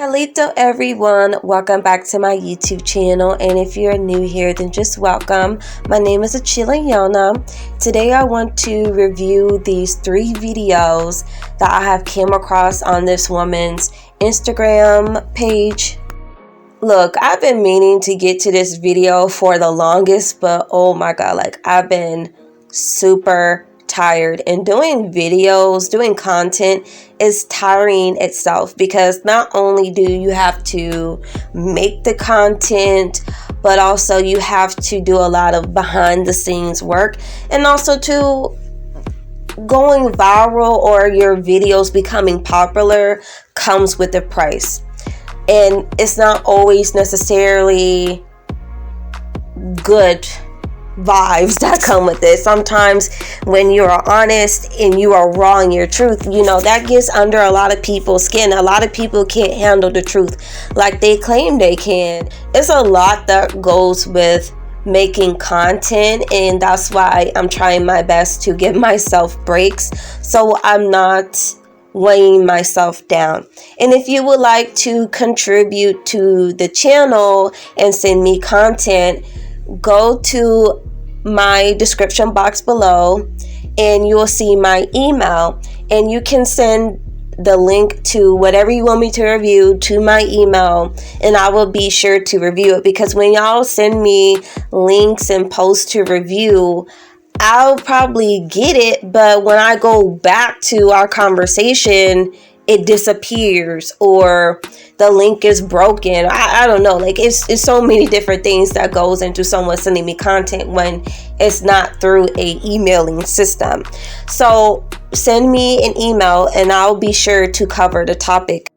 Hello everyone, welcome back to my YouTube channel, and if you're new here then just welcome. My name is Yona. Today I want to review these 3 videos that I have came across on this woman's Instagram page. Look, I've been meaning to get to this video for the longest, but oh my god, I've been super tired, and doing videos, doing content is tiring itself, because not only do you have to make the content, but also you have to do a lot of behind the scenes work, and also to going viral or your videos becoming popular comes with a price, and it's not always necessarily good vibes that come with it. Sometimes when you are honest and you are raw in your truth, that gets under a lot of people's skin. A lot of people can't handle the truth like they claim they can. It's a lot that goes with making content, and that's why I'm trying my best to give myself breaks so I'm not weighing myself down. And if you would like to contribute to the channel and send me content, go to my description box below and you will see my email, and you can send the link to whatever you want me to review to my email, and I will be sure to review it. Because when y'all send me links and posts to review, I'll probably get it, but when I go back to our conversation, it disappears or the link is broken. I don't know. It's so many different things that goes into someone sending me content when it's not through a emailing system. So send me an email and I'll be sure to cover the topic.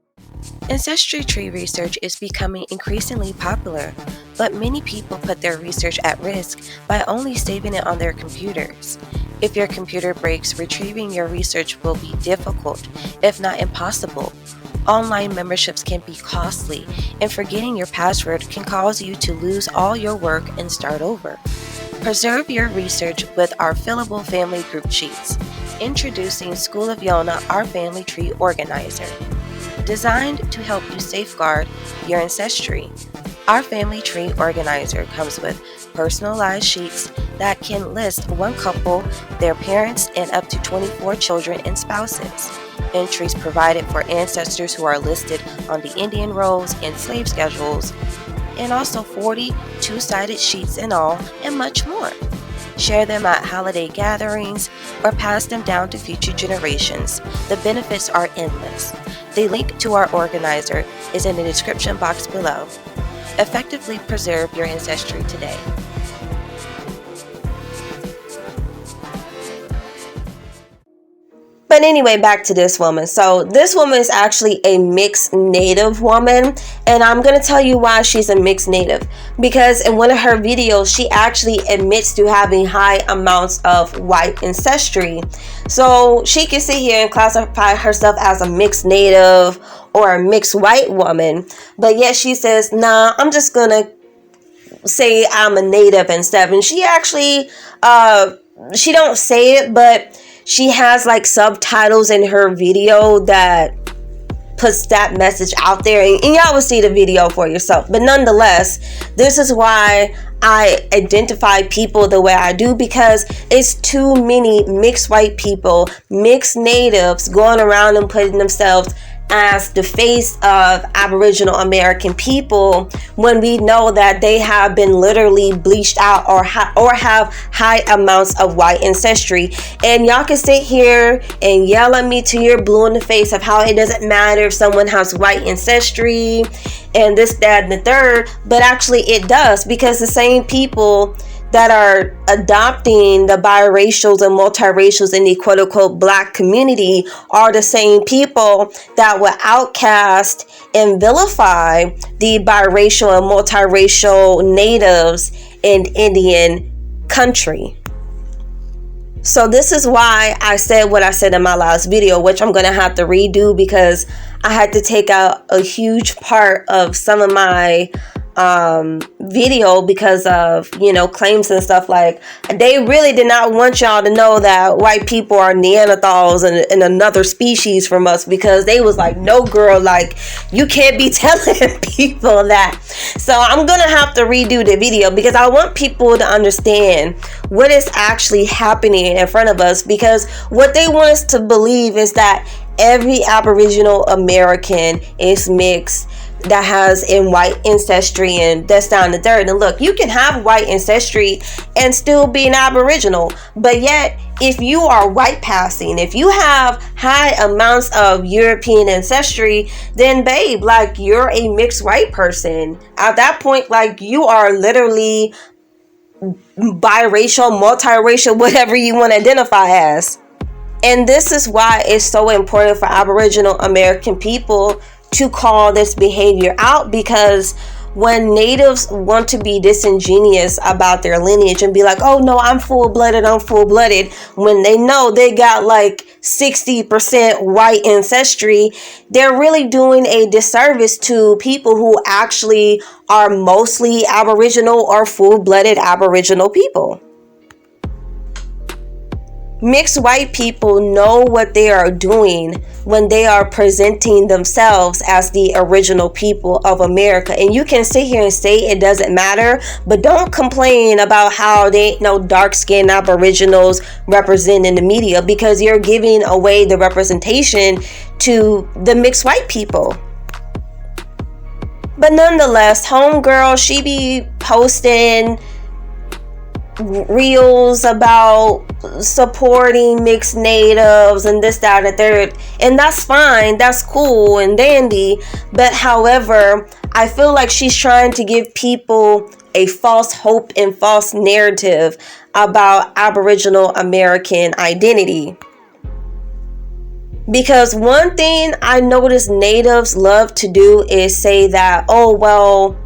Ancestry tree research is becoming increasingly popular, but many people put their research at risk by only saving it on their computers. If your computer breaks, retrieving your research will be difficult, if not impossible. Online memberships can be costly, and forgetting your password can cause you to lose all your work and start over. Preserve your research with our fillable family group sheets. Introducing School of Yona, our family tree organizer. Designed to help you safeguard your ancestry, our family tree organizer comes with personalized sheets that can list one couple, their parents, and up to 24 children and spouses. Entries provided for ancestors who are listed on the Indian rolls and slave schedules, and also 40 two-sided sheets in all, and much more. Share them at holiday gatherings or pass them down to future generations. The benefits are endless. The link to our organizer is in the description box below. Effectively preserve your ancestry today. But anyway, back to this woman. So this woman is actually a mixed native woman, and I'm going to tell you why she's a mixed native. Because in one of her videos, she actually admits to having high amounts of white ancestry. So she can sit here and classify herself as a mixed native or a mixed white woman, but yet she says, nah, I'm just going to say I'm a native and stuff. And she actually, she don't say it, but she has subtitles in her video that puts that message out there, and y'all will see the video for yourself. But nonetheless, this is why I identify people the way I do, because it's too many mixed white people, mixed natives going around and putting themselves as the face of Aboriginal American people, when we know that they have been literally bleached out or have high amounts of white ancestry. And y'all can sit here and yell at me till you're blue in the face of how it doesn't matter if someone has white ancestry and this, that, and the third, but actually it does, because the same people that are adopting the biracials and multiracials in the quote-unquote black community are the same people that will outcast and vilify the biracial and multiracial natives in Indian country. So this is why I said what I said in my last video, which I'm going to have to redo because I had to take out a huge part of some of my video because of, you know, claims and stuff. Like, they really did not want y'all to know that white people are Neanderthals and another species from us, because they was like, no girl, like, you can't be telling people that. So I'm gonna have to redo the video because I want people to understand what is actually happening in front of us, because what they want us to believe is that every Aboriginal American is mixed, that has in white ancestry, and that's down the third. And look, you can have white ancestry and still be an Aboriginal, but yet if you are white passing, if you have high amounts of European ancestry, then babe, like, you're a mixed white person. At that point, like, you are literally biracial, multiracial, whatever you want to identify as. And this is why it's so important for Aboriginal American people to call this behavior out, because when natives want to be disingenuous about their lineage and be like, oh no, I'm full-blooded, when they know they got like 60% white ancestry, they're really doing a disservice to people who actually are mostly Aboriginal or full-blooded Aboriginal people. Mixed white people know what they are doing when they are presenting themselves as the original people of America. And you can sit here and say it doesn't matter, but don't complain about how they ain't no dark-skinned Aboriginals represent in the media, because you're giving away the representation to the mixed white people. But nonetheless, homegirl, she be posting reels about supporting mixed natives and this, that, and third, and that's fine, that's cool and dandy. But however, I feel like she's trying to give people a false hope and false narrative about Aboriginal American identity. Because one thing I notice natives love to do is say that, oh well,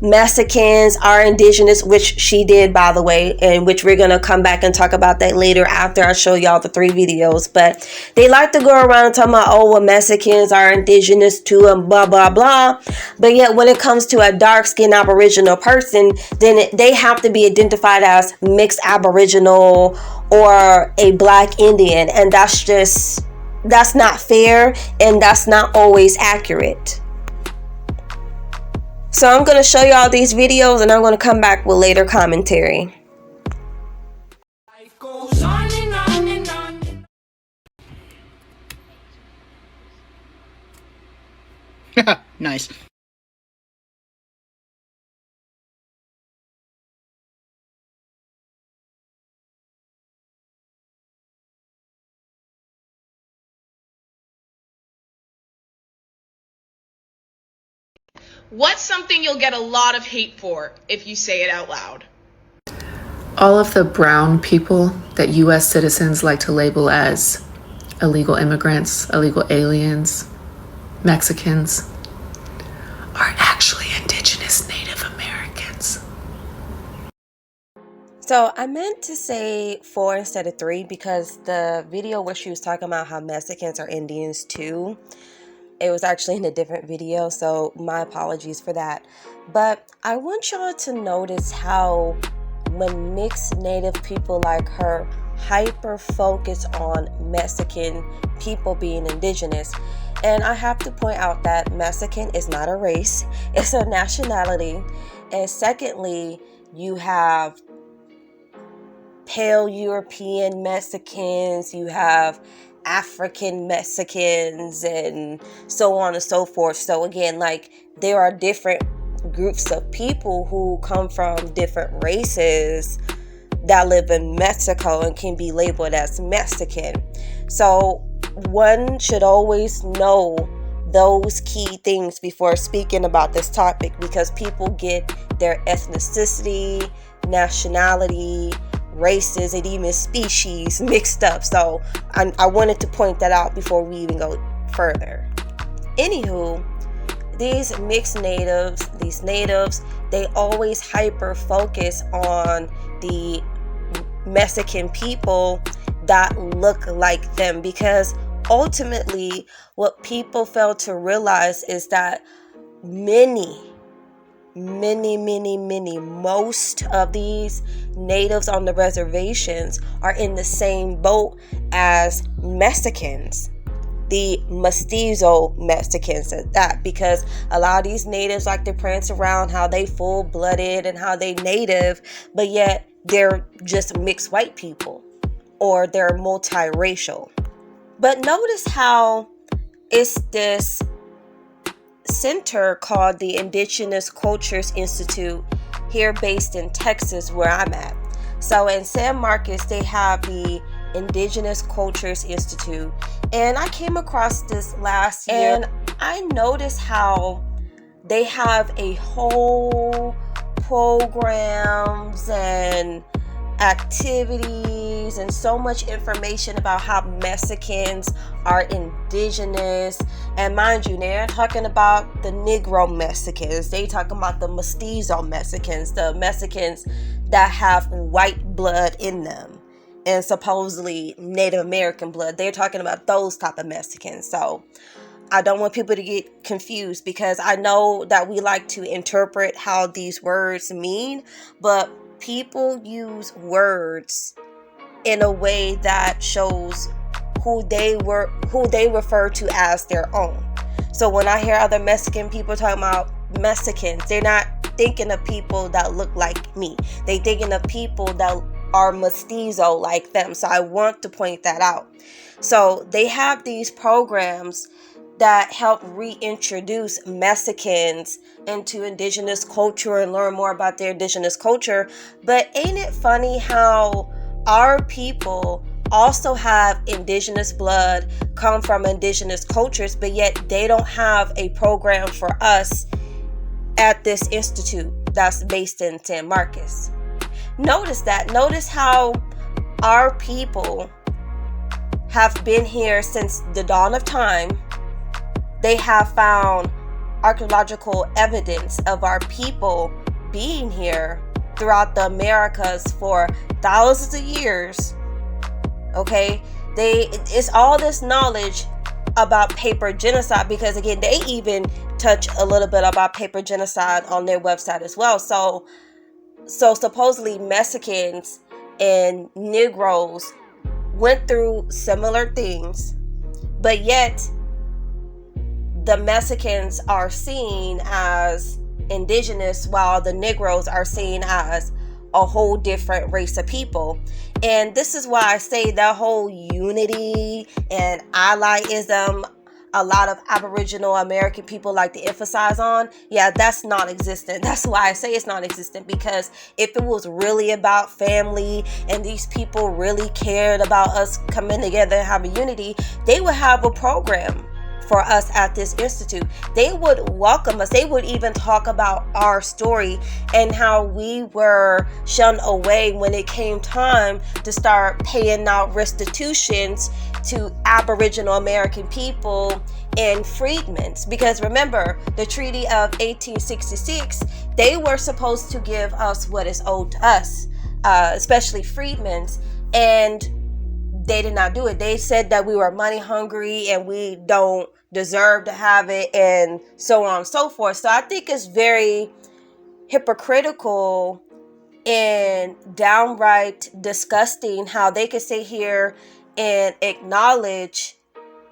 Mexicans are indigenous, which she did, by the way, and which we're going to come back and talk about that later after I show y'all the 3 videos. But they like to go around and talk about, oh, well, Mexicans are indigenous too and blah, blah, blah. But yet when it comes to a dark-skinned Aboriginal person, then they have to be identified as mixed Aboriginal or a Black Indian. And that's not fair, and that's not always accurate. So I'm going to show y'all these videos, and I'm going to come back with later commentary. Life goes on and on and on. Nice. What's something you'll get a lot of hate for if you say it out loud? All of the brown people that U.S. citizens like to label as illegal immigrants, illegal aliens, Mexicans, are actually indigenous Native Americans. So I meant to say 4 instead of 3, because the video where she was talking about how Mexicans are Indians too, it was actually in a different video, so my apologies for that. But I want y'all to notice how when mixed Native people like her hyper focus on Mexican people being indigenous. And I have to point out that Mexican is not a race, it's a nationality. And secondly, you have pale European Mexicans, you have African Mexicans, and so on and so forth. So again, like, there are different groups of people who come from different races that live in Mexico and can be labeled as Mexican. So one should always know those key things before speaking about this topic, because people get their ethnicity, nationality, races, and even species mixed up. So I wanted to point that out before we even go further. Anywho, these mixed natives, they always hyper focus on the Mexican people that look like them, because ultimately what people fail to realize is that many most of these natives on the reservations are in the same boat as Mexicans, the Mestizo Mexicans at that, because a lot of these natives like to prance around how they full-blooded and how they native, but yet they're just mixed white people or they're multiracial. But notice how it's this center called the Indigenous Cultures Institute here based in Texas where I'm at. So in San Marcos, they have the Indigenous Cultures Institute, and I came across this last year, and I noticed how they have a whole programs and activities and so much information about how Mexicans are indigenous. And mind you, they're talking about the Negro Mexicans, they talking about the Mestizo Mexicans, the Mexicans that have white blood in them and supposedly Native American blood. They're talking about those type of Mexicans. So I don't want people to get confused, because I know that we like to interpret how these words mean, but people use words in a way that shows who they refer to as their own. So when I hear other Mexican people talking about Mexicans, they're not thinking of people that look like me. They thinking of people that are mestizo like them. So I want to point that out. So they have these programs that help reintroduce Mexicans into indigenous culture and learn more about their indigenous culture. But ain't it funny how our people also have indigenous blood, come from indigenous cultures, but yet they don't have a program for us at this institute that's based in San Marcos. Notice that. Notice how our people have been here since the dawn of time. They have found archaeological evidence of our people being here throughout the Americas for thousands of years. Okay, it's all this knowledge about paper genocide, because again, they even touch a little bit about paper genocide on their website as well. So supposedly Mexicans and Negroes went through similar things, but yet the Mexicans are seen as indigenous while the Negroes are seen as a whole different race of people. And this is why I say that whole unity and allyism a lot of Aboriginal American people like to emphasize on, yeah, that's non-existent. That's why I say it's non-existent, because if it was really about family and these people really cared about us coming together and having unity, they would have a program for us at this institute. They would welcome us. They would even talk about our story and how we were shunned away when it came time to start paying out restitutions to Aboriginal American people and freedmen. Because remember, the Treaty of 1866, they were supposed to give us what is owed to us, especially freedmen, and they did not do it. They said that we were money hungry and we don't deserve to have it, and so on and so forth. So I think it's very hypocritical and downright disgusting how they could sit here and acknowledge,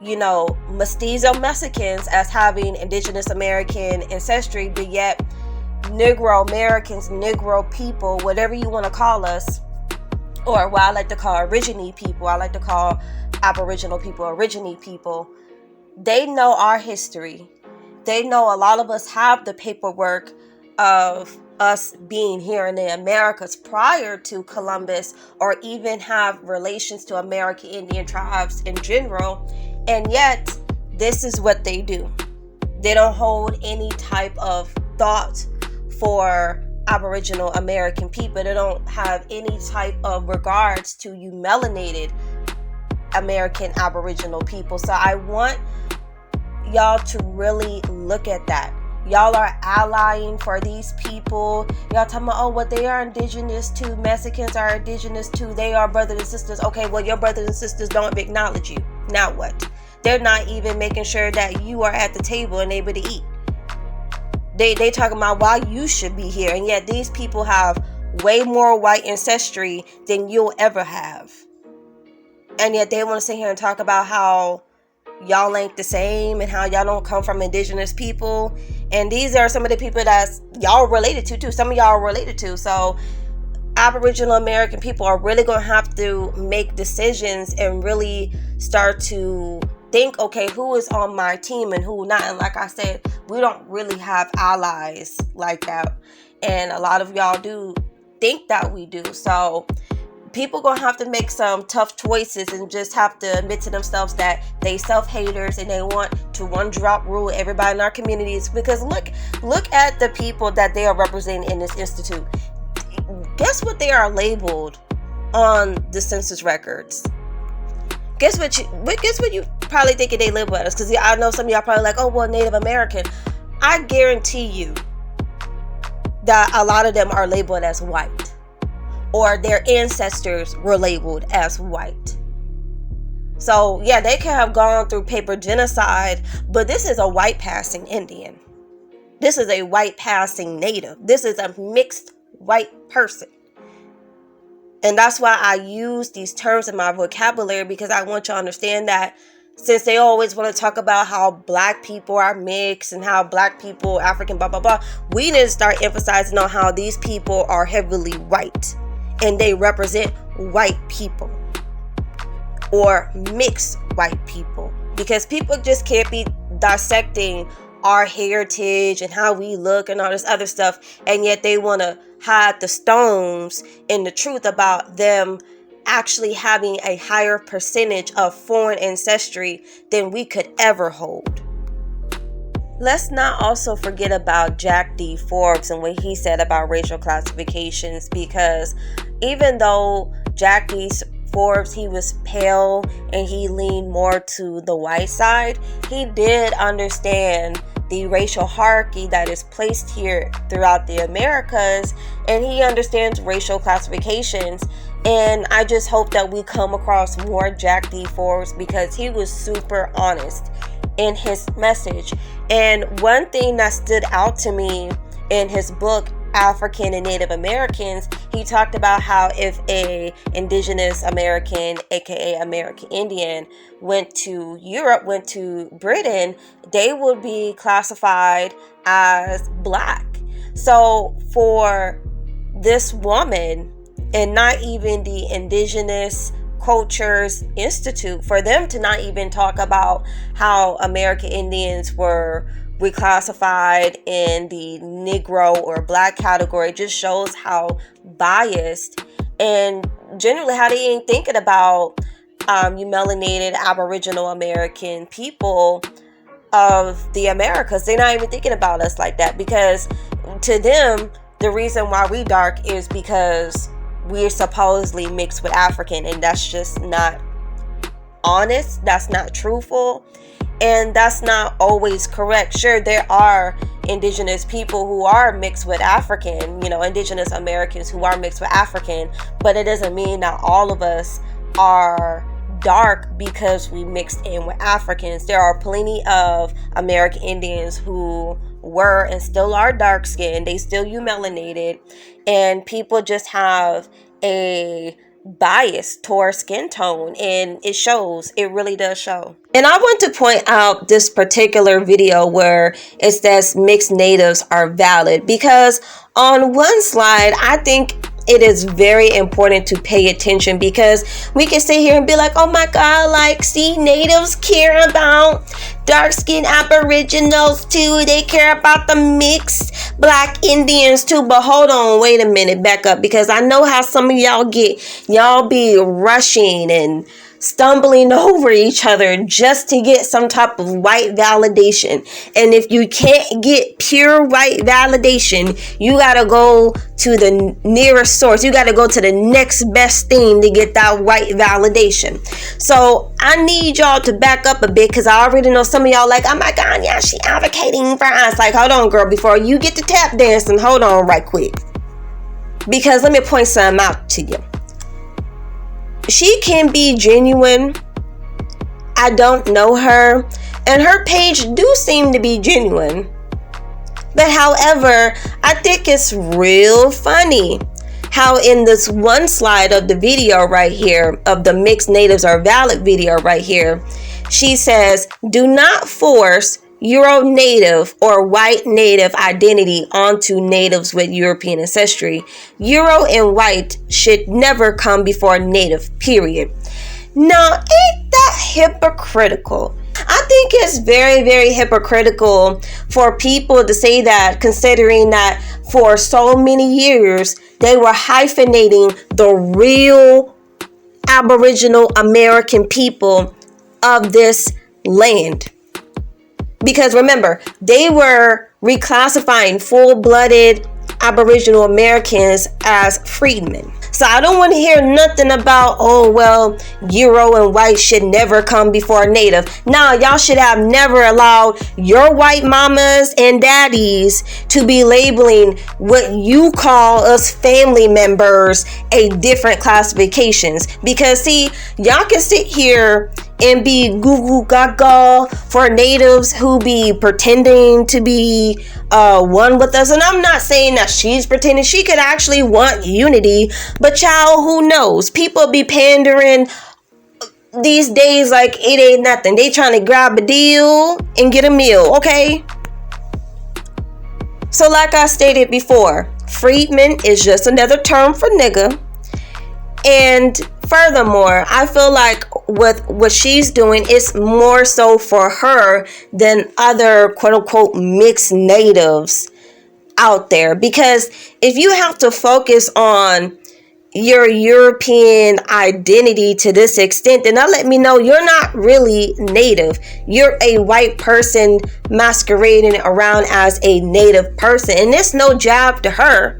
you know, Mestizo Mexicans as having Indigenous American ancestry, but yet Negro Americans, Negro people, whatever you want to call us, or what I like to call Aborigine people, I like to call Aboriginal people Aborigine people, they know our history. They know a lot of us have the paperwork of us being here in the Americas prior to Columbus, or even have relations to American Indian tribes in general. And yet, this is what they do. They don't hold any type of thought for Aboriginal American people. They don't have any type of regards to you melanated American Aboriginal people. So I want y'all to really look at that. Y'all are allying for these people. Y'all talking about, oh, what they are indigenous to. Mexicans are indigenous to. They are brothers and sisters. Okay, well, your brothers and sisters don't acknowledge you. Now what? They're not even making sure that you are at the table and able to eat. They talking about why you should be here, and yet these people have way more white ancestry than you'll ever have. And yet they want to sit here and talk about how y'all ain't the same and how y'all don't come from indigenous people. And these are some of the people that y'all related to too. Some of y'all are related to. So Aboriginal American people are really going to have to make decisions and really start to think, okay, who is on my team and who not. And like I said, we don't really have allies like that. And a lot of y'all do think that we do. So people gonna have to make some tough choices and just have to admit to themselves that they self-haters and they want to one-drop rule everybody in our communities. Because look at the people that they are representing in this institute. Guess what they are labeled on the census records? Guess what you probably thinking they label as? Because I know some of y'all probably like, oh well, Native American. I guarantee you that a lot of them are labeled as white, or their ancestors were labeled as white. So yeah, they could have gone through paper genocide, but this is a white passing Indian. This is a white passing Native. This is a mixed white person. And that's why I use these terms in my vocabulary, because I want you to understand that since they always want to talk about how black people are mixed and how black people, African, blah, blah, blah, we need to start emphasizing on how these people are heavily white and they represent white people or mixed white people, because people just can't be dissecting our heritage and how we look and all this other stuff, and yet they want to hide the stones and the truth about them actually having a higher percentage of foreign ancestry than we could ever hold. Let's not also forget about Jack D. Forbes and what he said about racial classifications, because even though Jack D. Forbes, he was pale and he leaned more to the white side, he did understand the racial hierarchy that is placed here throughout the Americas, and he understands racial classifications. And I just hope that we come across more Jack D. Forbes, because he was super honest in his message. And one thing that stood out to me in his book, African and Native Americans, he talked about how if a Indigenous American, aka American Indian, went to Europe, went to Britain, they would be classified as black. So for this woman, and not even the Indigenous Cultures Institute, for them to not even talk about how American Indians were reclassified in the Negro or black category, just shows how biased and generally how they ain't thinking about you melanated Aboriginal American people of the Americas. They're not even thinking about us like that, because to them, the reason why we dark is because we're supposedly mixed with African, and that's just not honest. That's not truthful. And that's not always correct. Sure, there are indigenous people who are mixed with African, indigenous Americans who are mixed with African, but it doesn't mean that all of us are dark because we mixed in with Africans. There are plenty of American Indians who were and still are dark skinned. They still melanated, and people just have a bias towards skin tone, and it shows. It really does show. And I want to point out this particular video where it says mixed natives are valid, because on one slide, I think it is very important to pay attention, because we can sit here and be like, oh my God, like, see, natives care about dark-skinned Aboriginals too. They care about the mixed black Indians too. But hold on, wait a minute, back up, because I know how some of y'all be rushing and stumbling over each other just to get some type of white validation. And if you can't get pure white validation, you gotta go to the nearest source. You gotta go to the next best thing to get that white validation. So I need y'all to back up a bit, because I already know some of y'all like, oh my God, yeah, she advocating for us. Like, hold on, girl, before you get to tap dancing, hold on right quick, because let me point something out to you. She can be genuine. I don't know her, and her page do seem to be genuine. But however, I think it's real funny how in this one slide of the video right here, of the mixed natives are valid video right here, she says, do not force Euro native or white native identity onto natives with European ancestry. Euro and white should never come before native, period. Now, ain't that hypocritical? I think it's very, very hypocritical for people to say that, considering that for so many years they were hyphenating the real Aboriginal American people of this land. Because remember, they were reclassifying full-blooded Aboriginal Americans as freedmen. So I don't want to hear nothing about, oh, well, Euro and white should never come before native. Nah, y'all should have never allowed your white mamas and daddies to be labeling what you call us family members a different classifications. Because see, y'all can sit here and be goo goo gaga for natives who be pretending to be one with us. And I'm not saying that she's pretending. She could actually want unity, but child, who knows? People be pandering these days like it ain't nothing. They trying to grab a deal and get a meal, okay? So like I stated before, freedman is just another term for nigga. And furthermore, I feel like with what she's doing, it's more so for her than other quote unquote mixed natives out there. Because if you have to focus on your European identity to this extent, then that let me know you're not really native. You're a white person masquerading around as a native person. And it's no jab to her.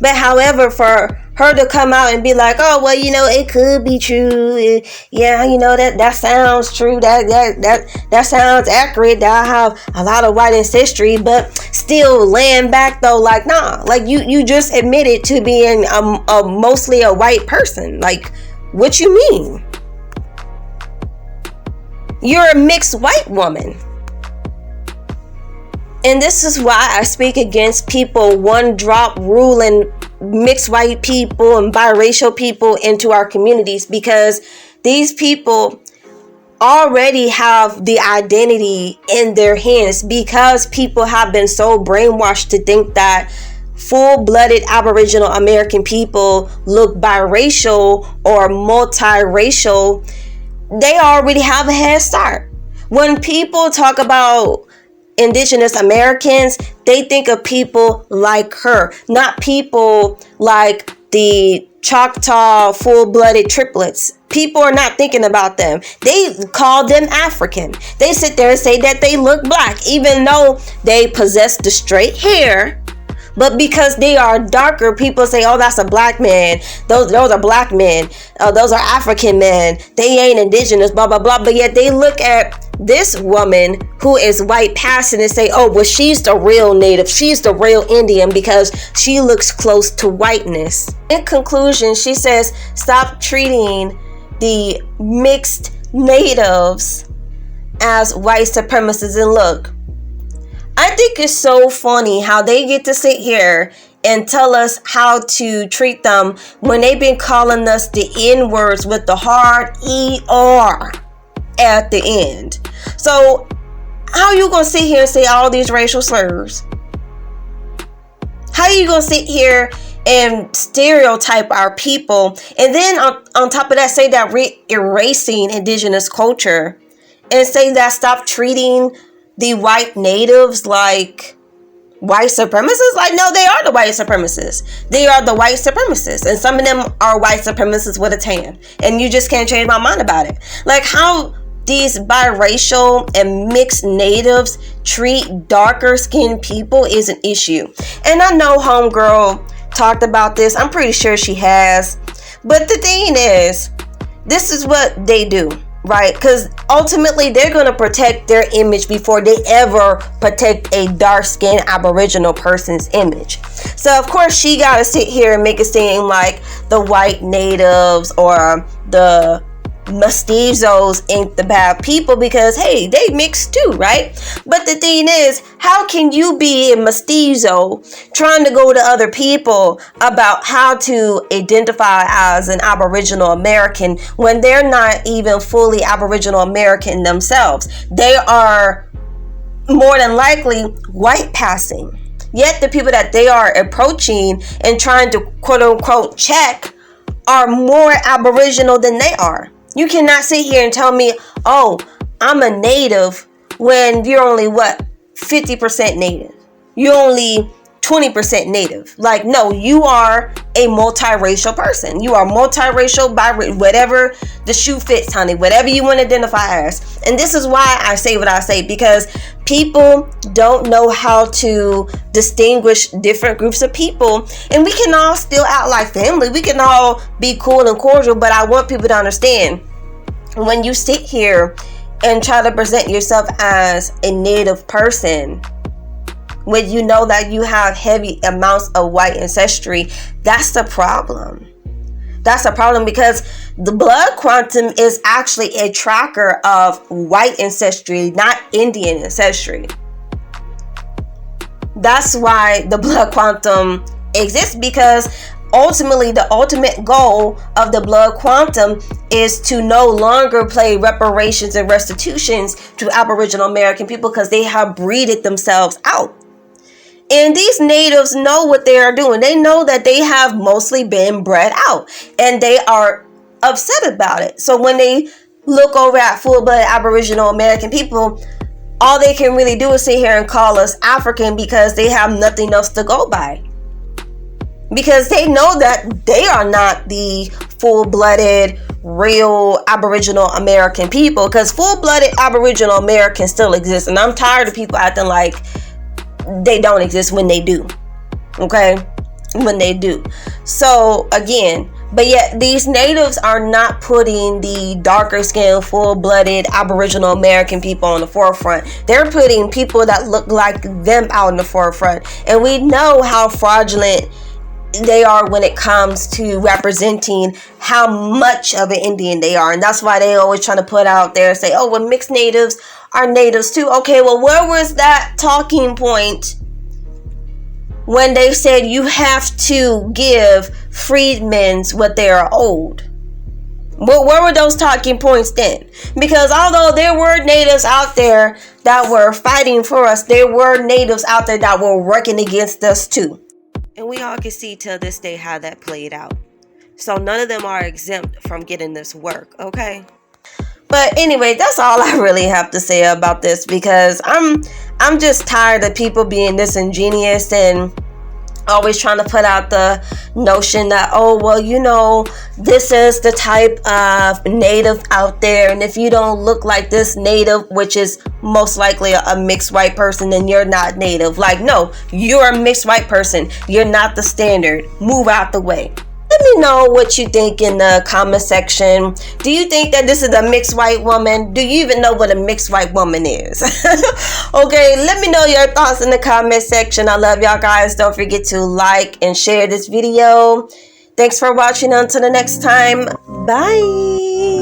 But however, for her to come out and be like, oh, well, you know, it could be true. Yeah, you know, that sounds true. That sounds accurate. That I have a lot of white ancestry, but still laying back though, like, nah, like you just admitted to being mostly a white person. Like, what you mean? You're a mixed white woman. And this is why I speak against people one drop ruling mixed white people and biracial people into our communities, because these people already have the identity in their hands, because people have been so brainwashed to think that full-blooded Aboriginal American people look biracial or multiracial. They already have a head start. When people talk about Indigenous Americans, they think of people like her, not people like the Choctaw full-blooded triplets. People are not thinking about them. They call them African. They sit there and say that they look black, even though they possess the straight hair. But because they are darker, people say, oh, that's a black man. Those are black men. Those are African men. They ain't indigenous, blah, blah, blah. But yet they look at this woman who is white passing and say, oh, well, she's the real native. She's the real Indian because she looks close to whiteness. In conclusion, she says, stop treating the mixed natives as white supremacists. And look, I think it's so funny how they get to sit here and tell us how to treat them when they've been calling us the N-words with the hard ER at the end. So how are you going to sit here and say all these racial slurs? How are you going to sit here and stereotype our people, and then on top of that say that we're erasing indigenous culture, and say that stop treating the white natives like white supremacists? Like, no, they are the white supremacists. They are the white supremacists. And some of them are white supremacists with a tan. And you just can't change my mind about it. Like, how these biracial and mixed natives treat darker skinned people is an issue. And I know homegirl talked about this. I'm pretty sure she has. But the thing is, this is what they do. Right? Because ultimately they're going to protect their image before they ever protect a dark-skinned Aboriginal person's image. So of course she got to sit here and make it seem like the white natives or the Mestizos ain't the bad people because, hey, they mix too, right? But the thing is, how can you be a Mestizo trying to go to other people about how to identify as an Aboriginal American when they're not even fully Aboriginal American themselves? They are more than likely white passing. Yet the people that they are approaching and trying to quote unquote check are more Aboriginal than they are. You cannot sit here and tell me, oh, I'm a native when you're only 50% native. You're only 20% native. Like, no, you are a multiracial person. You are multiracial by whatever the shoe fits, honey, whatever you want to identify as. And this is why I say what I say, because people don't know how to distinguish different groups of people. And we can all still act like family. We can all be cool and cordial, but I want people to understand, when you sit here and try to present yourself as a native person, when you know that you have heavy amounts of white ancestry, that's the problem. That's a problem, because the blood quantum is actually a tracker of white ancestry, not Indian ancestry. That's why the blood quantum exists, because ultimately the ultimate goal of the blood quantum is to no longer play reparations and restitutions to Aboriginal American people, because they have breeded themselves out. And these natives know what they are doing. They know that they have mostly been bred out, and they are upset about it. So when they look over at full-blooded Aboriginal American people, all they can really do is sit here and call us African, because they have nothing else to go by. Because they know that they are not the full-blooded, real Aboriginal American people, because full-blooded Aboriginal Americans still exist. And I'm tired of people acting like they don't exist when they do. Okay? When they do. So again, but yet these natives are not putting the darker skinned, full-blooded Aboriginal American people on the forefront. They're putting people that look like them out in the forefront. And we know how fraudulent they are when it comes to representing how much of an Indian they are. And that's why they always trying to put out there and say, oh, well, mixed natives are natives too. Okay, well, where was that talking point when they said you have to give freedmen's what they are owed? Well, where were those talking points then? Because although there were natives out there that were fighting for us, there were natives out there that were working against us too. And we all can see till this day how that played out. So none of them are exempt from getting this work, okay? But anyway, that's all I really have to say about this, because I'm just tired of people being disingenuous and always trying to put out the notion that, oh, well, you know, this is the type of native out there, and if you don't look like this native, which is most likely a mixed white person, then you're not native. Like, no, you're a mixed white person. You're not the standard. Move out the way. Let me know what you think in the comment section. Do you think that this is a mixed white woman? Do you even know what a mixed white woman is? Okay, let me know your thoughts in the comment section. I love y'all guys. Don't forget to like and share this video. Thanks for watching. Until the next time. Bye.